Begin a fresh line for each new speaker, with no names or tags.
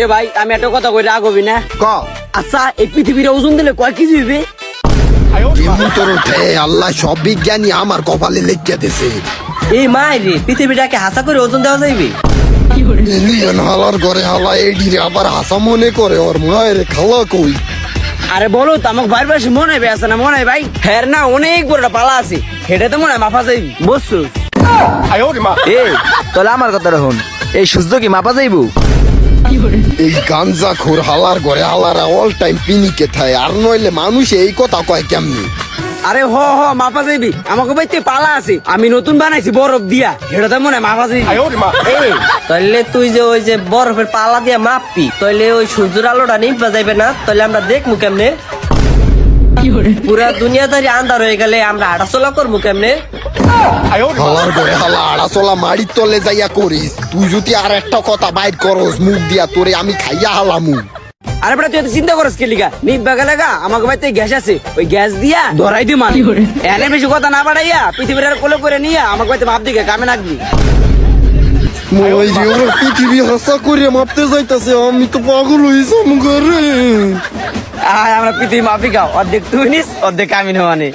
এ ভাই আমি একটা কথা কই রাগ হবি না।
ক
আচ্ছা এই পৃথিবীর ওজন দিলে কয় কেজি হইবে?
এমন তোর উঠে আল্লাহ সব বিজ্ঞানী আমার কপালে লিখে দিছে।
এই মাইরে পৃথিবীটাকে হাসা করে ওজন দেওয়া যাইবে?
এলিয়ন হালার ঘরে হালা এডিরে আবার হাসা মনে করে ওর মায়ের খালা কই।
আরে বলো তো আমাকে বাইরে বেশি মনে হয় আছে না মনে হয় ভাই? হ্যাঁ না অনেক বড় একটা পালা আছে, সেটা তো মনে হয় মাফা যাইবি বুঝছো?
এই তাহলে আমার কথা রাখুন, এই সূর্য কি মাপা যাইবো?
এই গাঞ্জা খোর হালার ঘরে হালারা অল টাইম পিনিকে থায়, আর নইলে মানুষ এই কথা কয় কেমনি?
আরে হ মাফা যাইবি, আমাকে বাইতে পালা আছে আমি নতুন বানাইছি বরফ দিয়া, সেটা তো মনে হয় মাফা যাইবি।
এই তাহলে তুই যে ওই যে বরফের পালা দিয়ে মাপবি, তাহলে ওই সূর্যের আলোটা নিভা যাইবে না? তাহলে আমরা দেখবো কেমনে? পুরা দুনিয়াদারি আন্ধার হয়ে গেলে আমরা হাঁটাচলা করবো কেমনে?
হালার ঘরে হালা আড়াচলা মাড়ির তলে যাইয়া করিস, তুই যদি আর একটা কথা বাইর করস মুখ দিয়া তোরে আমি খাইয়া হালামু।
আরে বেটা তুই এত চিন্তা করস কি লিগা? নিভা গেলে গা আমাকে বাইতে গ্যাস আছে, ওই গ্যাস দিয়া ধরাই দি মানে এনে বেশি কথা না বাড়াইয়া পৃথিবীর আর কোলে করে নিয়ে আমাকে বাইতে মাপ দিকে কামে নাকবি।
মই রে ওর পৃথিবী হাসা করে মাপতে যাইতাছে, আমি তো পাগল হইছাম ঘরে।
আর আমরা পৃথিবী মাপি খাও, অর্ধেক তুই নিস অর্ধেক আমি নেওয়ানে।